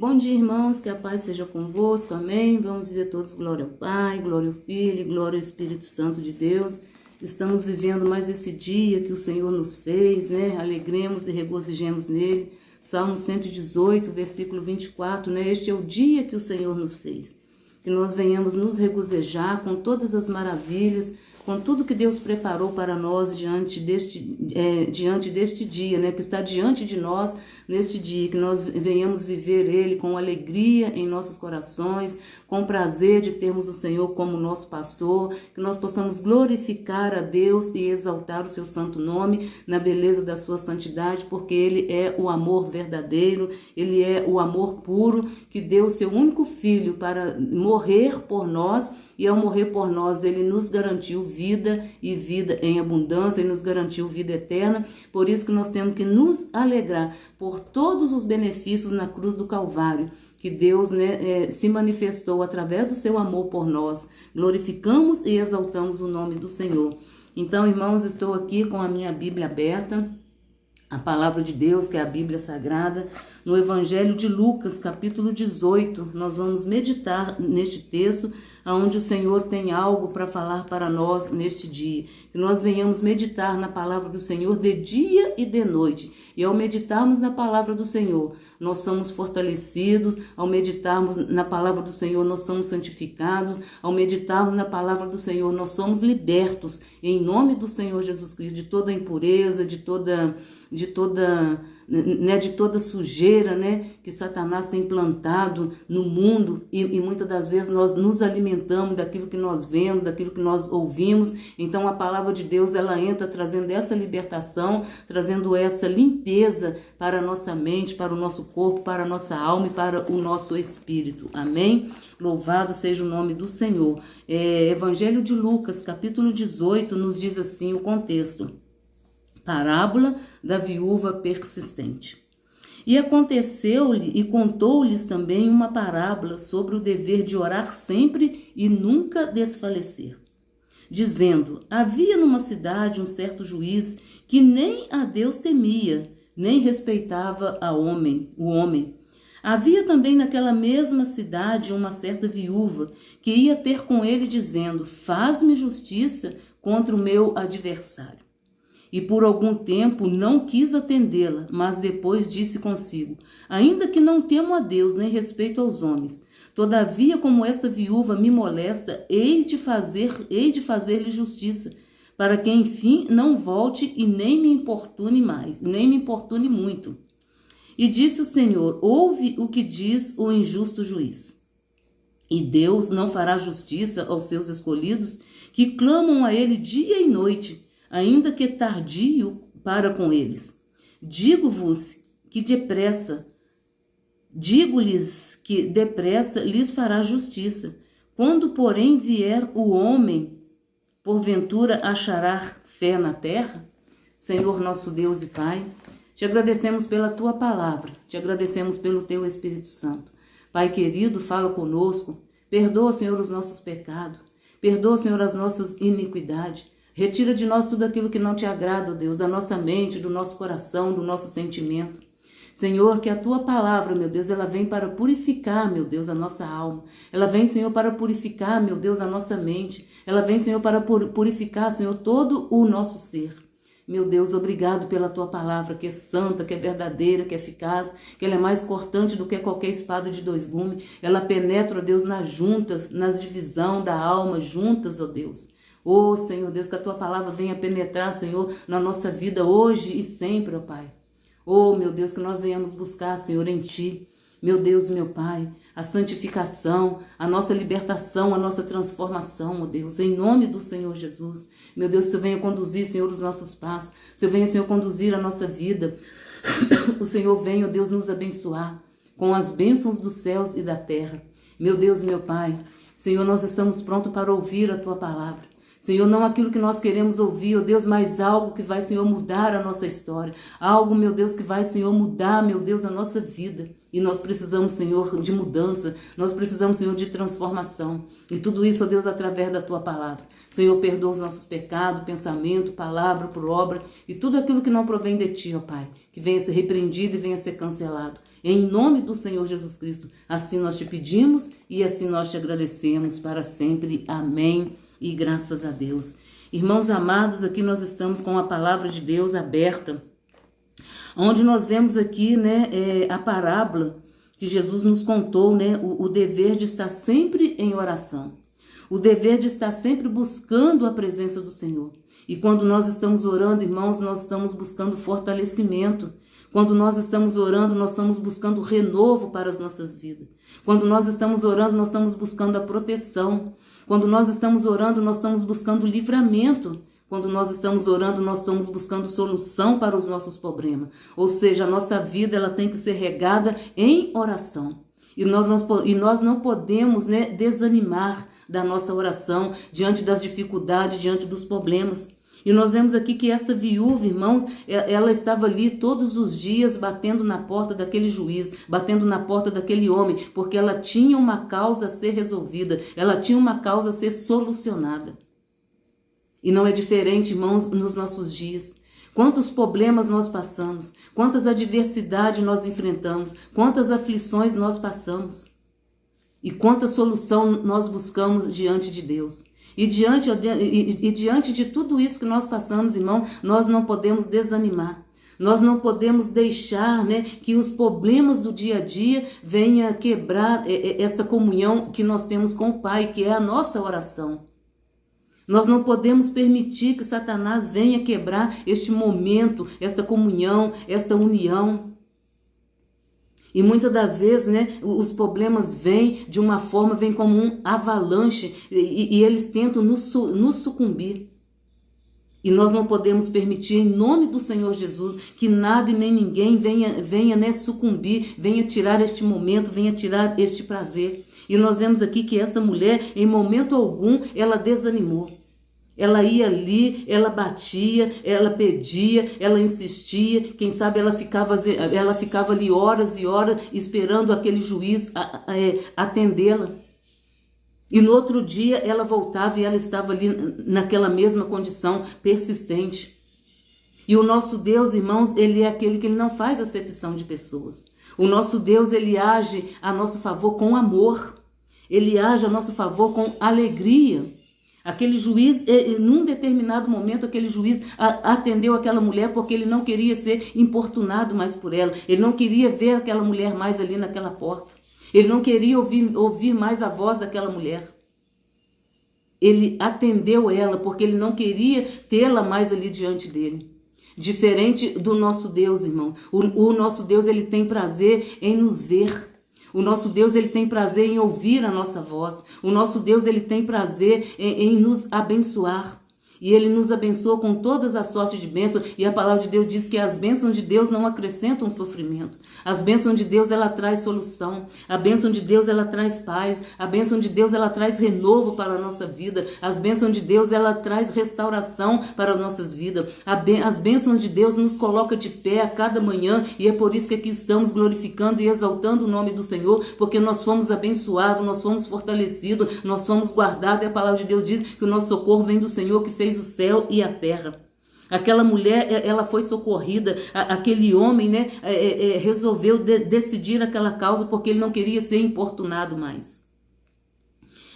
Bom dia, irmãos, que a paz seja convosco, amém? Vamos dizer todos glória ao Pai, glória ao Filho, glória ao Espírito Santo de Deus. Estamos vivendo mais esse dia que o Senhor nos fez, né? Alegremos e regozijemos nele. Salmo 118, versículo 24, né? Este é o dia que o Senhor nos fez. Que nós venhamos nos regozijar com todas as maravilhas, com tudo que Deus preparou para nós diante deste dia, né, que está diante de nós neste dia, que nós venhamos viver ele com alegria em nossos corações, com prazer de termos o Senhor como nosso pastor, que nós possamos glorificar a Deus e exaltar o seu santo nome na beleza da sua santidade, porque ele é o amor verdadeiro, ele é o amor puro, que deu o seu único filho para morrer por nós. E ao morrer por nós, ele nos garantiu vida e vida em abundância, ele nos garantiu vida eterna. Por isso que nós temos que nos alegrar por todos os benefícios na cruz do Calvário, que Deus, se manifestou através do seu amor por nós. Glorificamos e exaltamos o nome do Senhor. Então, irmãos, estou aqui com a minha Bíblia aberta, a palavra de Deus, que é a Bíblia Sagrada, no Evangelho de Lucas, capítulo 18. Nós vamos meditar neste texto, onde o Senhor tem algo para falar para nós neste dia. Que nós venhamos meditar na palavra do Senhor de dia e de noite. E ao meditarmos na palavra do Senhor, nós somos fortalecidos. Ao meditarmos na palavra do Senhor, nós somos santificados. Ao meditarmos na palavra do Senhor, nós somos libertos, em nome do Senhor Jesus Cristo, de toda impureza, de toda sujeira, né, que Satanás tem plantado no mundo, e muitas das vezes nós nos alimentamos daquilo que nós vemos, daquilo que nós ouvimos. Então a palavra de Deus, ela entra trazendo essa libertação, trazendo essa limpeza para a nossa mente, para o nosso corpo, para a nossa alma e para o nosso espírito. Amém? Louvado seja o nome do Senhor. Evangelho de Lucas, capítulo 18, nos diz assim o contexto. Parábola da viúva persistente. E aconteceu-lhe e contou-lhes também uma parábola sobre o dever de orar sempre e nunca desfalecer, dizendo: havia numa cidade um certo juiz que nem a Deus temia, nem respeitava o homem. Havia também naquela mesma cidade uma certa viúva que ia ter com ele dizendo: faz-me justiça contra o meu adversário. E por algum tempo não quis atendê-la, mas depois disse consigo: ainda que não temo a Deus, nem respeito aos homens, todavia, como esta viúva me molesta, hei de fazer-lhe justiça, para que enfim não volte e nem me importune mais, nem me importune muito. E disse o Senhor: ouve o que diz o injusto juiz. E Deus não fará justiça aos seus escolhidos, que clamam a ele dia e noite, ainda que tardio para com eles. Digo-lhes que depressa lhes fará justiça. Quando, porém, vier o homem, porventura achará fé na terra? Senhor nosso Deus e Pai, te agradecemos pela tua palavra, te agradecemos pelo teu Espírito Santo. Pai querido, fala conosco, perdoa, Senhor, os nossos pecados, perdoa, Senhor, as nossas iniquidades. Retira de nós tudo aquilo que não te agrada, ó Deus, da nossa mente, do nosso coração, do nosso sentimento. Senhor, que a tua palavra, meu Deus, ela vem para purificar, meu Deus, a nossa alma. Ela vem, Senhor, para purificar, meu Deus, a nossa mente. Ela vem, Senhor, para purificar, Senhor, todo o nosso ser. Meu Deus, obrigado pela tua palavra, que é santa, que é verdadeira, que é eficaz, que ela é mais cortante do que qualquer espada de dois gumes. Ela penetra, ó Deus, nas juntas, nas divisão da alma, juntas, ó Deus. Oh, Senhor Deus, que a tua palavra venha penetrar, Senhor, na nossa vida hoje e sempre, ó Pai. Oh, meu Deus, que nós venhamos buscar, Senhor, em Ti, meu Deus, meu Pai, a santificação, a nossa libertação, a nossa transformação, ó Deus, em nome do Senhor Jesus. Meu Deus, que o Senhor venha conduzir, Senhor, os nossos passos, que o Senhor venha, Senhor, conduzir a nossa vida. O Senhor venha, ó Deus, nos abençoar com as bênçãos dos céus e da terra. Meu Deus, meu Pai, Senhor, nós estamos prontos para ouvir a Tua palavra. Senhor, não aquilo que nós queremos ouvir, ó Deus, mas algo que vai, Senhor, mudar a nossa história. Algo, meu Deus, que vai, Senhor, mudar, meu Deus, a nossa vida. E nós precisamos, Senhor, de mudança. Nós precisamos, Senhor, de transformação. E tudo isso, ó Deus, através da Tua palavra. Senhor, perdoa os nossos pecados, pensamento, palavra, por obra. E tudo aquilo que não provém de Ti, ó Pai. Que venha ser repreendido e venha ser cancelado. Em nome do Senhor Jesus Cristo. Assim nós te pedimos e assim nós te agradecemos para sempre. Amém. E graças a Deus. Irmãos amados, aqui nós estamos com a palavra de Deus aberta, onde nós vemos aqui, né, a parábola que Jesus nos contou, né, o dever de estar sempre em oração, o dever de estar sempre buscando a presença do Senhor. E quando nós estamos orando, irmãos, nós estamos buscando fortalecimento. Quando nós estamos orando, nós estamos buscando renovo para as nossas vidas. Quando nós estamos orando, nós estamos buscando a proteção. Quando nós estamos orando, nós estamos buscando livramento. Quando nós estamos orando, nós estamos buscando solução para os nossos problemas. Ou seja, a nossa vida ela tem que ser regada em oração. E nós não podemos, né, desanimar da nossa oração diante das dificuldades, diante dos problemas. E nós vemos aqui que essa viúva, irmãos, ela estava ali todos os dias batendo na porta daquele juiz, batendo na porta daquele homem, porque ela tinha uma causa a ser resolvida, ela tinha uma causa a ser solucionada. E não é diferente, irmãos, nos nossos dias. Quantos problemas nós passamos, quantas adversidades nós enfrentamos, quantas aflições nós passamos e quanta solução nós buscamos diante de Deus. E diante de tudo isso que nós passamos, irmão, nós não podemos desanimar. Nós não podemos deixar, né, que os problemas do dia a dia venham quebrar esta comunhão que nós temos com o Pai, que é a nossa oração. Nós não podemos permitir que Satanás venha quebrar este momento, esta comunhão, esta união. E muitas das vezes, né, os problemas vêm de uma forma, vêm como um avalanche e eles tentam nos sucumbir. E nós não podemos permitir, em nome do Senhor Jesus, que nada e nem ninguém venha né, sucumbir, venha tirar este momento, venha tirar este prazer. E nós vemos aqui que esta mulher, em momento algum, ela desanimou. Ela ia ali, ela batia, ela pedia, ela insistia, quem sabe ela ficava ali horas e horas esperando aquele juiz atendê-la. E no outro dia ela voltava e ela estava ali naquela mesma condição persistente. E o nosso Deus, irmãos, ele é aquele que ele não faz acepção de pessoas. O nosso Deus, ele age a nosso favor com amor. Ele age a nosso favor com alegria. Aquele juiz, num determinado momento, aquele juiz atendeu aquela mulher porque ele não queria ser importunado mais por ela. Ele não queria ver aquela mulher mais ali naquela porta. Ele não queria ouvir mais a voz daquela mulher. Ele atendeu ela porque ele não queria tê-la mais ali diante dele. Diferente do nosso Deus, irmão. O nosso Deus, ele tem prazer em nos ver. O nosso Deus, ele tem prazer em ouvir a nossa voz. O nosso Deus, ele tem prazer em nos abençoar. E ele nos abençoa com todas as sortes de bênçãos. E a palavra de Deus diz que as bênçãos de Deus não acrescentam sofrimento. As bênçãos de Deus, ela traz solução. A bênção de Deus, ela traz paz. A bênção de Deus, ela traz renovo para a nossa vida. As bênçãos de Deus, ela traz restauração para as nossas vidas. As bênçãos de Deus nos coloca de pé a cada manhã. E é por isso que aqui estamos glorificando e exaltando o nome do Senhor. Porque nós fomos abençoados, nós fomos fortalecidos, nós fomos guardados. E a palavra de Deus diz que o nosso socorro vem do Senhor que fez o céu e a terra. Aquela mulher, ela foi socorrida, aquele homem, né, resolveu decidir aquela causa porque ele não queria ser importunado mais.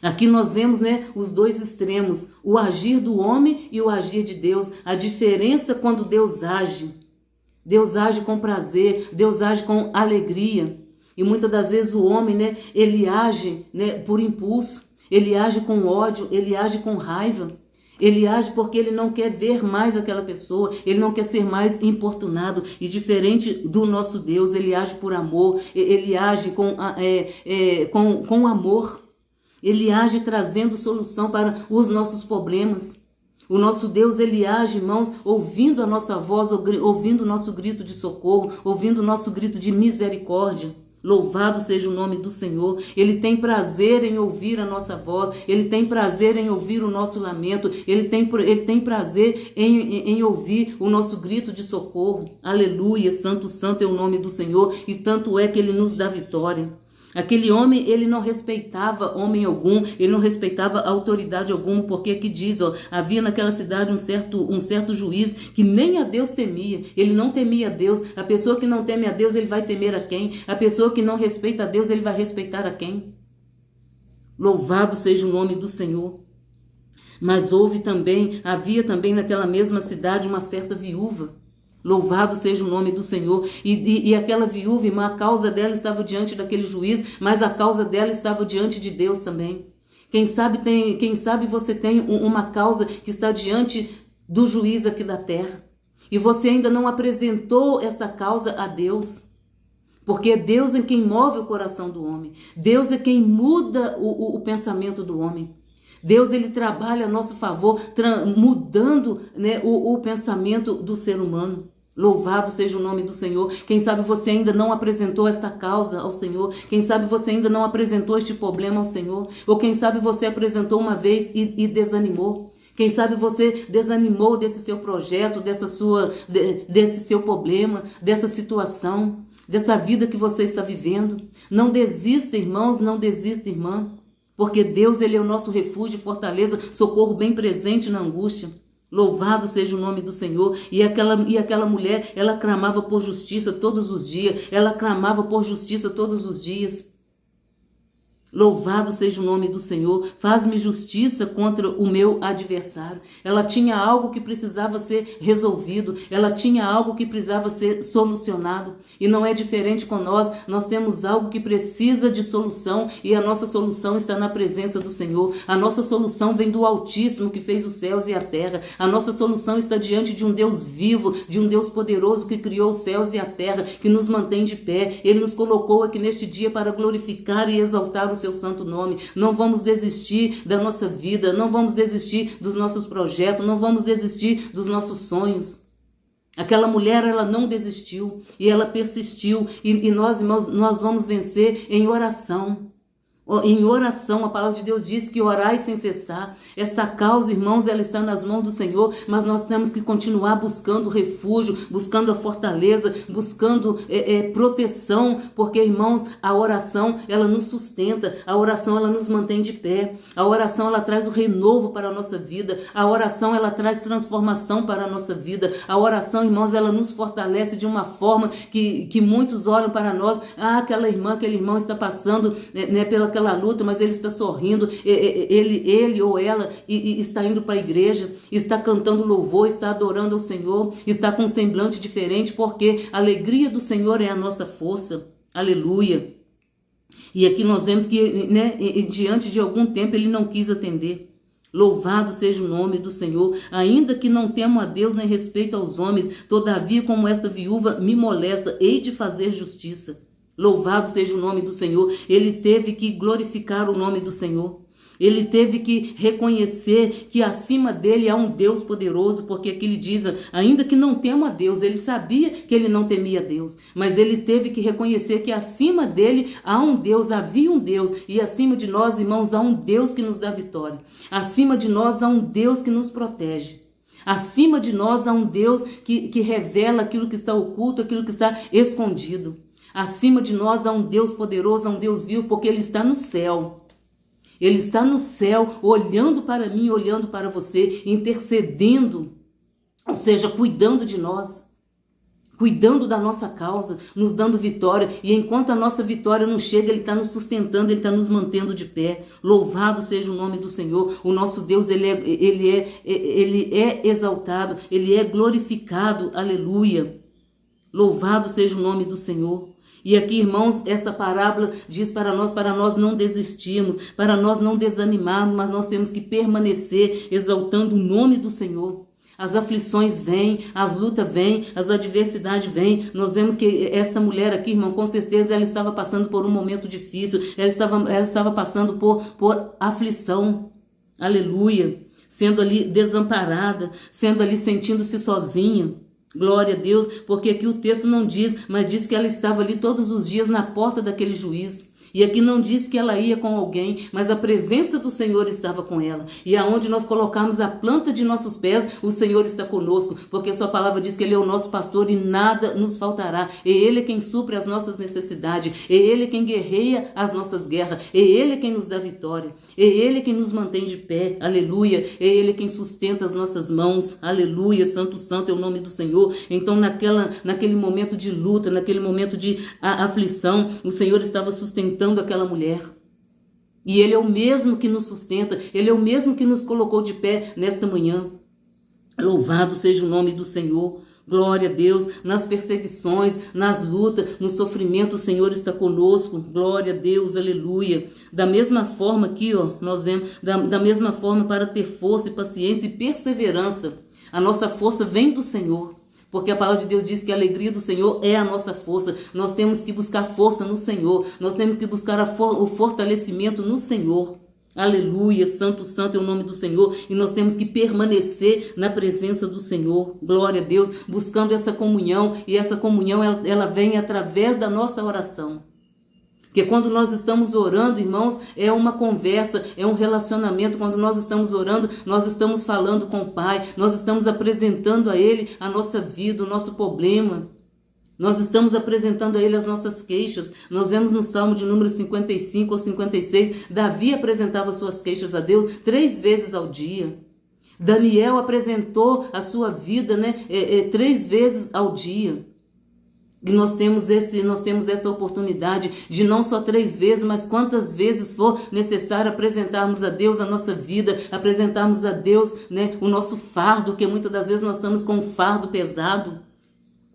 Aqui nós vemos, né, os dois extremos, o agir do homem e o agir de Deus. A diferença quando Deus age com prazer, Deus age com alegria. E muitas das vezes o homem, né, ele age, né, por impulso, ele age com ódio, ele age com raiva. Ele age porque ele não quer ver mais aquela pessoa, ele não quer ser mais importunado. E diferente do nosso Deus, ele age por amor, ele age com amor. Ele age trazendo solução para os nossos problemas. O nosso Deus, ele age, irmãos, ouvindo a nossa voz, ouvindo o nosso grito de socorro, ouvindo o nosso grito de misericórdia. Louvado seja o nome do Senhor. Ele tem prazer em ouvir a nossa voz. Ele tem prazer em ouvir o nosso lamento. Ele tem prazer em ouvir o nosso grito de socorro. Aleluia, santo, santo é o nome do Senhor. E tanto é que Ele nos dá vitória. Aquele homem, ele não respeitava homem algum, ele não respeitava autoridade alguma, porque aqui diz, havia naquela cidade um certo juiz que nem a Deus temia, ele não temia a Deus. A pessoa que não teme a Deus, ele vai temer a quem? A pessoa que não respeita a Deus, ele vai respeitar a quem? Louvado seja o nome do Senhor. Mas havia também naquela mesma cidade uma certa viúva. Louvado seja o nome do Senhor. E aquela viúva, irmã, a causa dela estava diante daquele juiz, mas a causa dela estava diante de Deus também. Quem sabe você tem uma causa que está diante do juiz aqui da terra. E você ainda não apresentou esta causa a Deus. Porque é Deus em quem move o coração do homem. Deus é quem muda o pensamento do homem. Deus, ele trabalha a nosso favor, mudando, né, o pensamento do ser humano. Louvado seja o nome do Senhor. Quem sabe você ainda não apresentou esta causa ao Senhor. Quem sabe você ainda não apresentou este problema ao Senhor. Ou quem sabe você apresentou uma vez e desanimou. Quem sabe você desanimou desse seu projeto, desse seu problema, dessa situação, dessa vida que você está vivendo. Não desista, irmãos, não desista, irmã. Porque Deus, ele é o nosso refúgio, fortaleza, socorro bem presente na angústia. Louvado seja o nome do Senhor. E aquela mulher, ela clamava por justiça todos os dias. Ela clamava por justiça todos os dias. Louvado seja o nome do Senhor. Faz-me justiça contra o meu adversário. Ela tinha algo que precisava ser resolvido. Ela tinha algo que precisava ser solucionado. E não é diferente com nós. Nós temos algo que precisa de solução. E a nossa solução está na presença do Senhor. A nossa solução vem do Altíssimo que fez os céus e a terra. A nossa solução está diante de um Deus vivo, de um Deus poderoso que criou os céus e a terra, que nos mantém de pé. Ele nos colocou aqui neste dia para glorificar e exaltar o seu santo nome. Não vamos desistir da nossa vida, não vamos desistir dos nossos projetos, não vamos desistir dos nossos sonhos. Aquela mulher, ela não desistiu e ela persistiu, e nós, irmãos, nós vamos vencer em oração. Em oração, a palavra de Deus diz que orai sem cessar. Esta causa, irmãos, ela está nas mãos do Senhor, mas nós temos que continuar buscando refúgio, buscando a fortaleza, buscando proteção, porque, irmãos, a oração, ela nos sustenta, a oração, ela nos mantém de pé, a oração, ela traz o renovo para a nossa vida, a oração, ela traz transformação para a nossa vida, a oração, irmãos, ela nos fortalece de uma forma que muitos olham para nós, aquela irmã, aquele irmão está passando, né, pela aquela luta, mas ele está sorrindo, ele ou ela está indo para a igreja, está cantando louvor, está adorando ao Senhor, está com um semblante diferente, porque a alegria do Senhor é a nossa força. Aleluia. E aqui nós vemos que, né, diante de algum tempo ele não quis atender. Louvado seja o nome do Senhor. Ainda que não temo a Deus nem respeito aos homens, todavia como esta viúva me molesta, hei de fazer justiça. Louvado seja o nome do Senhor. Ele teve que glorificar o nome do Senhor. Ele teve que reconhecer que acima dele há um Deus poderoso, porque aqui ele diz, ainda que não temo a Deus, ele sabia que ele não temia a Deus, mas ele teve que reconhecer que acima dele há um Deus, havia um Deus, e acima de nós, irmãos, há um Deus que nos dá vitória. Acima de nós há um Deus que nos protege. Acima de nós há um Deus que revela aquilo que está oculto, aquilo que está escondido. Acima de nós há um Deus poderoso, há um Deus vivo, porque Ele está no céu. Ele está no céu, olhando para mim, olhando para você, intercedendo, ou seja, cuidando de nós, cuidando da nossa causa, nos dando vitória. E enquanto a nossa vitória não chega, Ele está nos sustentando, Ele está nos mantendo de pé. Louvado seja o nome do Senhor. O nosso Deus, Ele é exaltado, Ele é glorificado. Aleluia. Louvado seja o nome do Senhor. E aqui, irmãos, esta parábola diz para nós não desistirmos, para nós não desanimarmos, mas nós temos que permanecer exaltando o nome do Senhor. As aflições vêm, as lutas vêm, as adversidades vêm. Nós vemos que esta mulher aqui, irmão, com certeza ela estava passando por um momento difícil, ela estava passando por aflição. Aleluia. Sendo ali desamparada, sendo ali sentindo-se sozinha. Glória a Deus, porque aqui o texto não diz, mas diz que ela estava ali todos os dias na porta daquele juiz. E aqui não diz que ela ia com alguém, mas a presença do Senhor estava com ela. E aonde nós colocarmos a planta de nossos pés, o Senhor está conosco, porque sua palavra diz que Ele é o nosso pastor e nada nos faltará. É Ele quem supre as nossas necessidades, é Ele quem guerreia as nossas guerras, é Ele quem nos dá vitória, é Ele quem nos mantém de pé, aleluia, é Ele quem sustenta as nossas mãos, aleluia, santo, santo é o nome do Senhor. Então naquele momento de luta, naquele momento de aflição, o Senhor estava sustentando aquela mulher. E Ele é o mesmo que nos sustenta, Ele é o mesmo que nos colocou de pé nesta manhã. Louvado seja o nome do Senhor. Glória a Deus. Nas perseguições, nas lutas, no sofrimento, o Senhor está conosco. Glória a Deus, aleluia. Da mesma forma aqui, ó, nós vemos, da mesma forma, para ter força e paciência e perseverança. A nossa força vem do Senhor. Porque a palavra de Deus diz que a alegria do Senhor é a nossa força. Nós temos que buscar força no Senhor. Nós temos que buscar o fortalecimento no Senhor. Aleluia, santo, santo é o nome do Senhor. E nós temos que permanecer na presença do Senhor. Glória a Deus, buscando essa comunhão. E essa comunhão, ela vem através da nossa oração. Porque quando nós estamos orando, irmãos, é uma conversa, é um relacionamento. Quando nós estamos orando, nós estamos falando com o Pai, nós estamos apresentando a Ele a nossa vida, o nosso problema. Nós estamos apresentando a Ele as nossas queixas. Nós vemos no Salmo de número 55 ou 56, Davi apresentava suas queixas a Deus 3 vezes ao dia. Daniel apresentou a sua vida, 3 vezes ao dia. E nós temos essa oportunidade de não só 3 vezes, mas quantas vezes for necessário apresentarmos a Deus a nossa vida, apresentarmos a Deus, o nosso fardo, porque muitas das vezes nós estamos com um fardo pesado.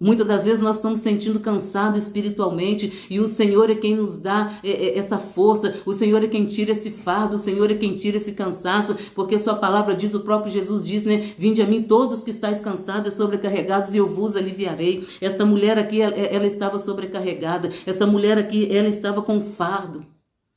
Muitas das vezes nós estamos sentindo cansados espiritualmente e o Senhor é quem nos dá essa força, o Senhor é quem tira esse fardo, o Senhor é quem tira esse cansaço, porque sua palavra diz, o próprio Jesus diz, vinde a mim todos que estáis cansados e sobrecarregados e eu vos aliviarei. Esta mulher aqui, ela estava sobrecarregada, esta mulher aqui, ela estava com fardo.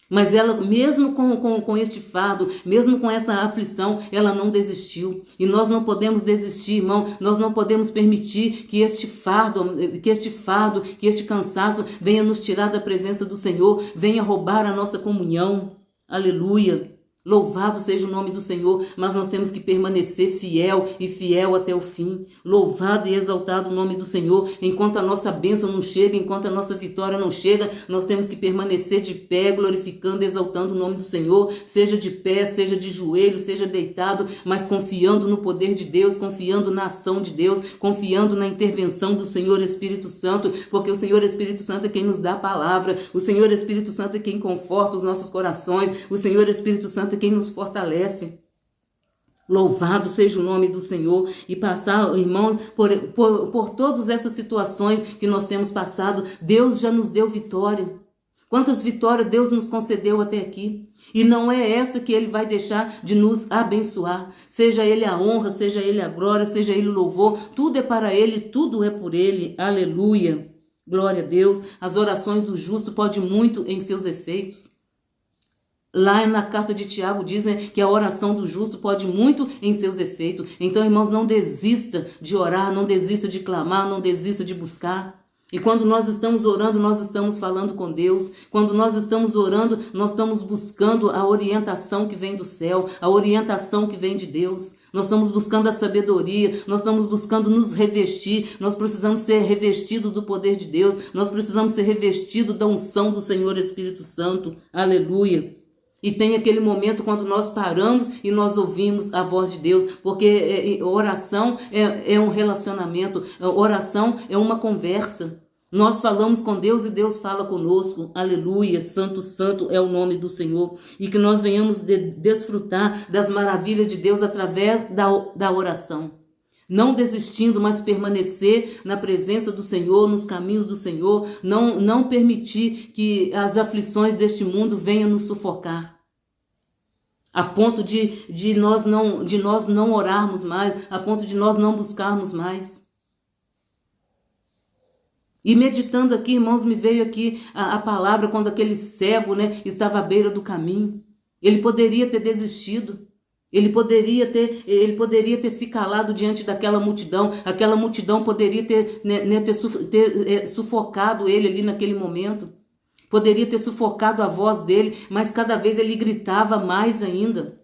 Mas ela, mesmo com este fardo, mesmo com essa aflição, ela não desistiu. E nós não podemos desistir, irmão. Nós não podemos permitir que este fardo, que este cansaço venha nos tirar da presença do Senhor, venha roubar a nossa comunhão. Aleluia. Louvado seja o nome do Senhor, mas nós temos que permanecer fiel e fiel até o fim. Louvado e exaltado o nome do Senhor. Enquanto a nossa bênção não chega, enquanto a nossa vitória não chega, nós temos que permanecer de pé, glorificando e exaltando o nome do Senhor. Seja de pé, seja de joelho, seja deitado, mas confiando no poder de Deus, confiando na ação de Deus, confiando na intervenção do Senhor Espírito Santo, porque o Senhor Espírito Santo é quem nos dá a palavra, o Senhor Espírito Santo é quem conforta os nossos corações, o Senhor Espírito Santo quem nos fortalece. Louvado seja o nome do Senhor. E passar, irmão, por todas essas situações que nós temos passado, Deus já nos deu vitória. Quantas vitórias Deus nos concedeu até aqui. E não é essa que Ele vai deixar de nos abençoar. Seja Ele a honra, seja Ele a glória, seja Ele o louvor. Tudo é para Ele, tudo é por Ele. Aleluia. Glória a Deus. As orações do justo podem muito em seus efeitos. Lá na carta de Tiago diz, que a oração do justo pode muito em seus efeitos. Então, irmãos, não desista de orar, não desista de clamar, não desista de buscar. E quando nós estamos orando, nós estamos falando com Deus. Quando nós estamos orando, nós estamos buscando a orientação que vem do céu, a orientação que vem de Deus. Nós estamos buscando a sabedoria, nós estamos buscando nos revestir, nós precisamos ser revestidos do poder de Deus, nós precisamos ser revestidos da unção do Senhor Espírito Santo. Aleluia. E tem aquele momento quando nós paramos e nós ouvimos a voz de Deus, porque oração é um relacionamento, oração é uma conversa. Nós falamos com Deus e Deus fala conosco. Aleluia, santo, santo é o nome do Senhor. E que nós venhamos desfrutar das maravilhas de Deus através da oração. Não desistindo, mas permanecer na presença do Senhor, nos caminhos do Senhor, não permitir que as aflições deste mundo venham nos sufocar. A ponto de nós não orarmos mais, a ponto de nós não buscarmos mais. E meditando aqui, irmãos, me veio aqui a palavra quando aquele cego, estava à beira do caminho. Ele poderia ter desistido. Ele poderia ter se calado diante daquela multidão. Aquela multidão poderia ter sufocado ele ali naquele momento. Poderia ter sufocado a voz dele, mas cada vez ele gritava mais ainda,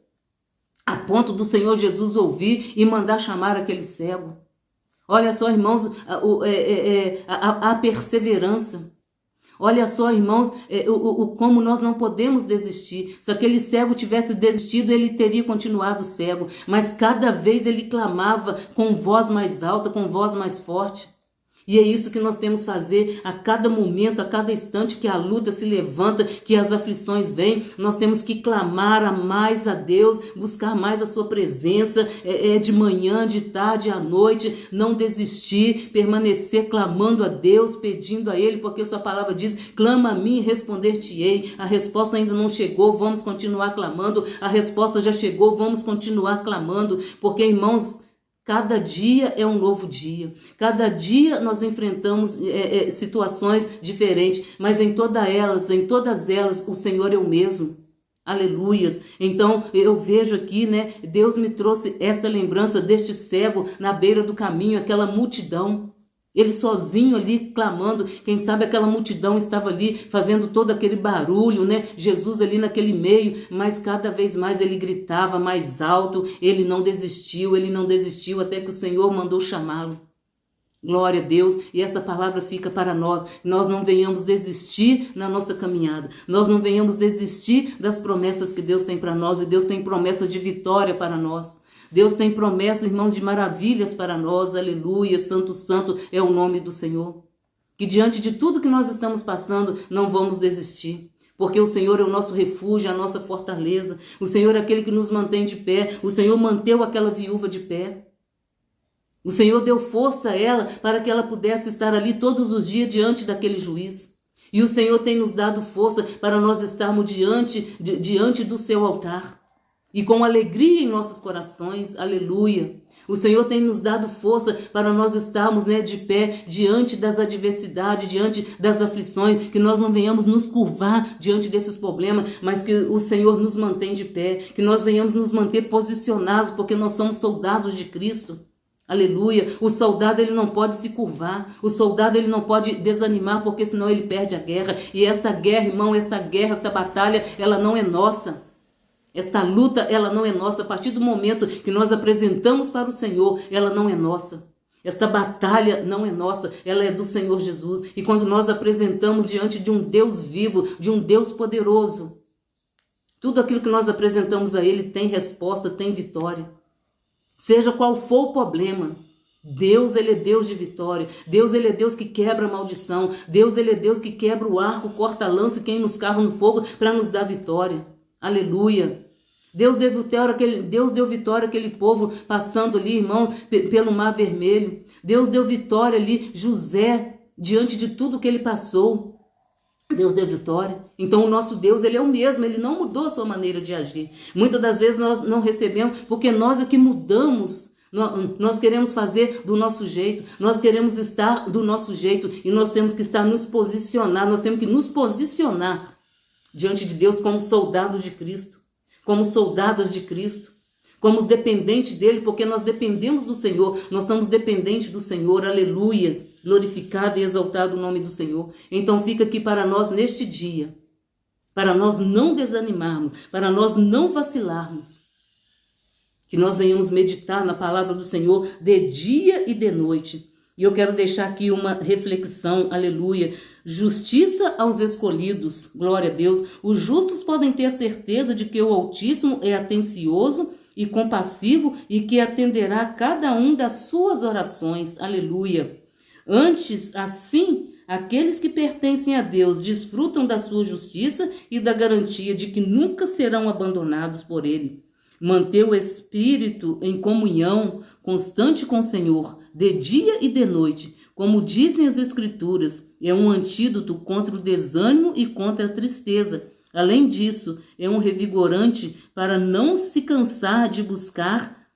a ponto do Senhor Jesus ouvir e mandar chamar aquele cego. Olha só, irmãos, a perseverança. Olha só, irmãos, como nós não podemos desistir. Se aquele cego tivesse desistido, ele teria continuado cego. Mas cada vez ele clamava com voz mais alta, com voz mais forte. E é isso que nós temos que fazer a cada momento, a cada instante que a luta se levanta, que as aflições vêm. Nós temos que clamar mais a Deus, buscar mais a sua presença, de manhã, de tarde, à noite, não desistir, permanecer clamando a Deus, pedindo a Ele, porque sua palavra diz, clama a mim e responder-te-ei. A resposta ainda não chegou, vamos continuar clamando. A resposta já chegou, vamos continuar clamando, porque, irmãos, cada dia é um novo dia. Cada dia nós enfrentamos situações diferentes, mas em todas elas, o Senhor é o mesmo. Aleluias. Então eu vejo aqui, né? Deus me trouxe esta lembrança deste cego na beira do caminho, aquela multidão. Ele sozinho ali clamando, quem sabe aquela multidão estava ali fazendo todo aquele barulho, né? Jesus ali naquele meio, mas cada vez mais ele gritava mais alto, ele não desistiu até que o Senhor mandou chamá-lo. Glória a Deus, e essa palavra fica para nós não venhamos desistir na nossa caminhada, nós não venhamos desistir das promessas que Deus tem para nós, e Deus tem promessas de vitória para nós. Deus tem promessas, irmãos, de maravilhas para nós, aleluia, santo, santo é o nome do Senhor. Que diante de tudo que nós estamos passando, não vamos desistir, porque o Senhor é o nosso refúgio, a nossa fortaleza, o Senhor é aquele que nos mantém de pé, o Senhor manteve aquela viúva de pé. O Senhor deu força a ela para que ela pudesse estar ali todos os dias diante daquele juiz. E o Senhor tem nos dado força para nós estarmos diante do seu altar. E com alegria em nossos corações, aleluia. O Senhor tem nos dado força para nós estarmos, de pé diante das adversidades, diante das aflições, que nós não venhamos nos curvar diante desses problemas, mas que o Senhor nos mantém de pé, que nós venhamos nos manter posicionados, porque nós somos soldados de Cristo. Aleluia. O soldado ele não pode se curvar, o soldado ele não pode desanimar, porque senão ele perde a guerra. E esta guerra, irmão, esta batalha, ela não é nossa. Esta luta, ela não é nossa. A partir do momento que nós apresentamos para o Senhor, ela não é nossa. Esta batalha não é nossa, ela é do Senhor Jesus. E quando nós apresentamos diante de um Deus vivo, de um Deus poderoso, tudo aquilo que nós apresentamos a Ele tem resposta, tem vitória. Seja qual for o problema, Deus, Ele é Deus de vitória. Deus, Ele é Deus que quebra a maldição. Deus, Ele é Deus que quebra o arco, corta a lança e queima os carros no fogo para nos dar vitória. Aleluia. Deus deu vitória àquele povo passando ali, irmão, pelo Mar Vermelho. Deus deu vitória ali, José, diante de tudo que ele passou. Deus deu vitória. Então o nosso Deus, Ele é o mesmo, Ele não mudou a sua maneira de agir. Muitas das vezes nós não recebemos porque nós é que mudamos. Nós queremos fazer do nosso jeito, nós queremos estar do nosso jeito e nós temos que nos posicionar diante de Deus como soldados de Cristo, como soldados de Cristo, como dependentes dEle, porque nós dependemos do Senhor, nós somos dependentes do Senhor, aleluia, glorificado e exaltado o nome do Senhor. Então fica aqui para nós neste dia, para nós não desanimarmos, para nós não vacilarmos, que nós venhamos meditar na palavra do Senhor de dia e de noite. E eu quero deixar aqui uma reflexão, aleluia. Justiça aos escolhidos, glória a Deus. Os justos podem ter a certeza de que o Altíssimo é atencioso e compassivo e que atenderá a cada um das suas orações, aleluia. Antes, assim, aqueles que pertencem a Deus desfrutam da sua justiça e da garantia de que nunca serão abandonados por Ele. Manter o espírito em comunhão constante com o Senhor, de dia e de noite, como dizem as Escrituras, é um antídoto contra o desânimo e contra a tristeza. Além disso, é um revigorante para não se cansar de buscar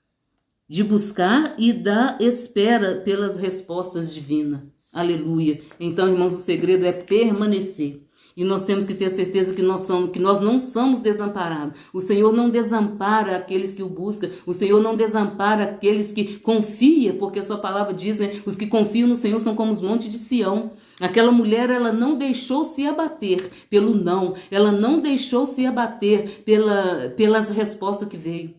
e da espera pelas respostas divinas. Aleluia. Então, irmãos, o segredo é permanecer. E nós temos que ter certeza que nós não somos desamparados. O Senhor não desampara aqueles que o buscam. O Senhor não desampara aqueles que confiam, porque a sua palavra diz, né? Os que confiam no Senhor são como os montes de Sião. Aquela mulher, ela não deixou se abater pelo não. Ela não deixou se abater pelas respostas que veio.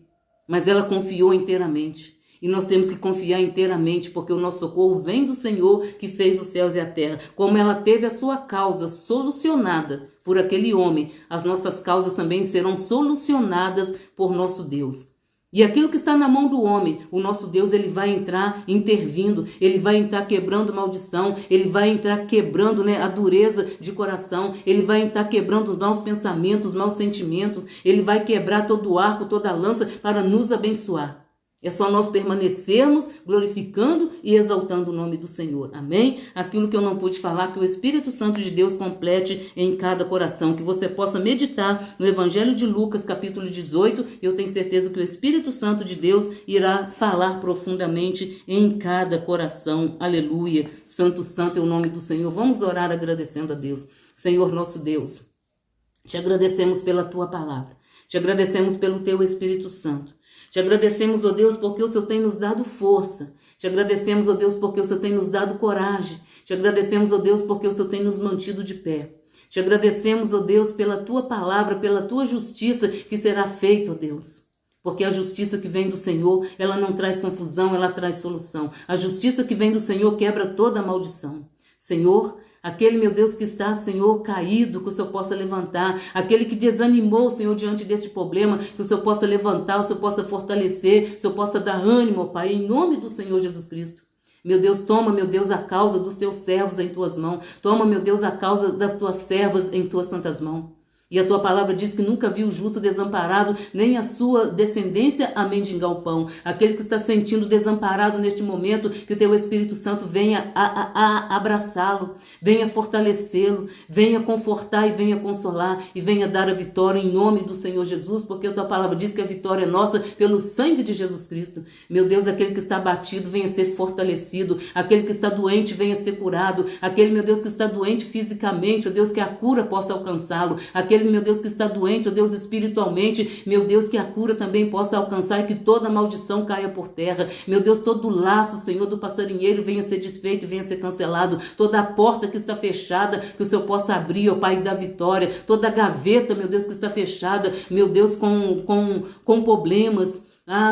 Mas ela confiou inteiramente. E nós temos que confiar inteiramente, porque o nosso socorro vem do Senhor que fez os céus e a terra. Como ela teve a sua causa solucionada por aquele homem, as nossas causas também serão solucionadas por nosso Deus. E aquilo que está na mão do homem, o nosso Deus, ele vai entrar intervindo, ele vai entrar quebrando maldição, ele vai entrar quebrando, né, a dureza de coração, ele vai entrar quebrando os maus pensamentos, os maus sentimentos, ele vai quebrar todo o arco, toda a lança para nos abençoar. É só nós permanecermos glorificando e exaltando o nome do Senhor. Amém? Aquilo que eu não pude falar, que o Espírito Santo de Deus complete em cada coração. Que você possa meditar no Evangelho de Lucas, capítulo 18. Eu tenho certeza que o Espírito Santo de Deus irá falar profundamente em cada coração. Aleluia. Santo, santo é o nome do Senhor. Vamos orar agradecendo a Deus. Senhor nosso Deus, te agradecemos pela tua palavra. Te agradecemos pelo teu Espírito Santo. Te agradecemos, ó Deus, porque o Senhor tem nos dado força. Te agradecemos, ó Deus, porque o Senhor tem nos dado coragem. Te agradecemos, ó Deus, porque o Senhor tem nos mantido de pé. Te agradecemos, ó Deus, pela tua palavra, pela tua justiça que será feita, ó Deus. Porque a justiça que vem do Senhor, ela não traz confusão, ela traz solução. A justiça que vem do Senhor quebra toda a maldição. Senhor, aquele, meu Deus, que está, Senhor, caído, que o Senhor possa levantar. Aquele que desanimou, Senhor, diante deste problema, que o Senhor possa levantar, o Senhor possa fortalecer, o Senhor possa dar ânimo, Pai, em nome do Senhor Jesus Cristo. Meu Deus, toma, meu Deus, a causa dos teus servos em tuas mãos. Toma, meu Deus, a causa das tuas servas em tuas santas mãos. E a tua palavra diz que nunca viu o justo desamparado, nem a sua descendência a mendigar o pão. Aquele que está sentindo desamparado neste momento, que o teu Espírito Santo venha a abraçá-lo, venha fortalecê-lo, venha confortar e venha consolar e venha dar a vitória em nome do Senhor Jesus, porque a tua palavra diz que a vitória é nossa pelo sangue de Jesus Cristo. Meu Deus, aquele que está abatido venha ser fortalecido, aquele que está doente venha ser curado, aquele, meu Deus, que está doente fisicamente, ó Deus, que a cura possa alcançá-lo, aquele, meu Deus, que está doente, ó Deus, espiritualmente, meu Deus, que a cura também possa alcançar e que toda maldição caia por terra. Meu Deus, todo laço, Senhor, do passarinheiro venha ser desfeito e venha ser cancelado. Toda a porta que está fechada, que o Senhor possa abrir, ó Pai da vitória. Toda a gaveta, meu Deus, que está fechada, meu Deus, com problemas.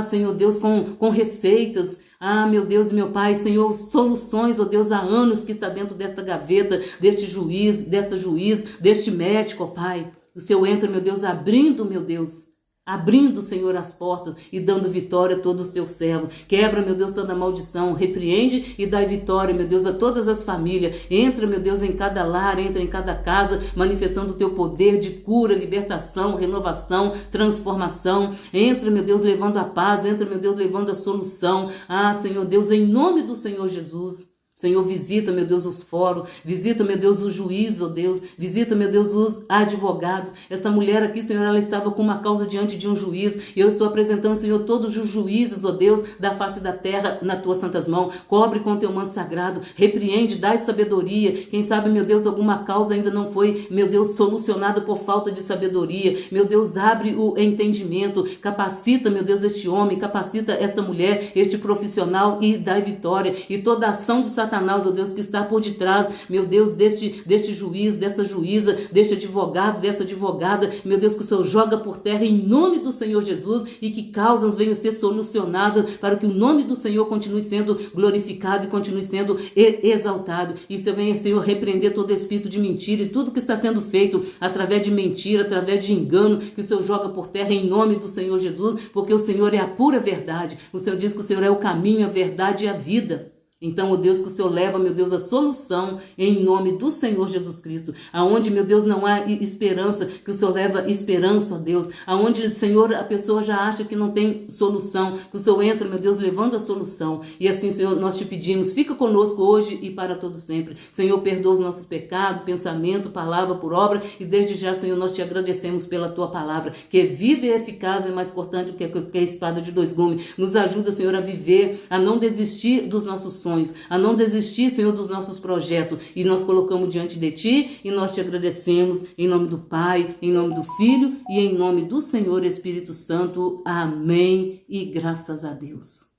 Senhor Deus, com receitas. Meu Deus, meu Pai, Senhor, soluções, ó Deus, há anos que está dentro desta gaveta, deste juiz, desta juiz, deste médico, ó Pai. O Senhor entra, meu Deus, abrindo, meu Deus, abrindo, Senhor, as portas e dando vitória a todos os teus servos. Quebra, meu Deus, toda maldição, repreende e dai vitória, meu Deus, a todas as famílias. Entra, meu Deus, em cada lar, entra em cada casa, manifestando o teu poder de cura, libertação, renovação, transformação. Entra, meu Deus, levando a paz, entra, meu Deus, levando a solução. Senhor Deus, em nome do Senhor Jesus. Senhor, visita, meu Deus, os fóruns, visita, meu Deus, os juízes, ó Deus, visita, meu Deus, os advogados. Essa mulher aqui, Senhor, ela estava com uma causa diante de um juiz, e eu estou apresentando, Senhor, todos os juízes, ó Deus, da face da terra, nas tuas santas mãos. Cobre com teu manto sagrado, repreende, dai sabedoria. Quem sabe, meu Deus, alguma causa ainda não foi, meu Deus, solucionada por falta de sabedoria. Meu Deus, abre o entendimento, capacita, meu Deus, este homem, capacita esta mulher, este profissional e dai vitória. E toda ação de Satanás, ó Deus, que está por detrás, meu Deus, deste juiz, dessa juíza, deste advogado, dessa advogada, meu Deus, que o Senhor joga por terra em nome do Senhor Jesus e que causas venham ser solucionadas para que o nome do Senhor continue sendo glorificado e continue sendo exaltado. E Senhor, venha, Senhor, repreender todo espírito de mentira e tudo que está sendo feito através de mentira, através de engano, que o Senhor joga por terra em nome do Senhor Jesus, porque o Senhor é a pura verdade. O Senhor diz que o Senhor é o caminho, a verdade e a vida. Então, ó Deus, que o Senhor leva, meu Deus, a solução em nome do Senhor Jesus Cristo. Aonde, meu Deus, não há esperança, que o Senhor leva esperança, ó Deus. Aonde, Senhor, a pessoa já acha que não tem solução, que o Senhor entra, meu Deus, levando a solução. E assim, Senhor, nós te pedimos, fica conosco hoje e para todo sempre. Senhor, perdoa os nossos pecados, pensamento, palavra por obra. E desde já, Senhor, nós te agradecemos pela tua palavra, que é viva e eficaz e mais cortante que a espada de dois gumes. Nos ajuda, Senhor, a viver, a não desistir dos nossos sonhos. sonhos, a não desistir, Senhor, dos nossos projetos. E nós colocamos diante de Ti e nós Te agradecemos em nome do Pai, em nome do Filho e em nome do Senhor Espírito Santo. Amém e graças a Deus.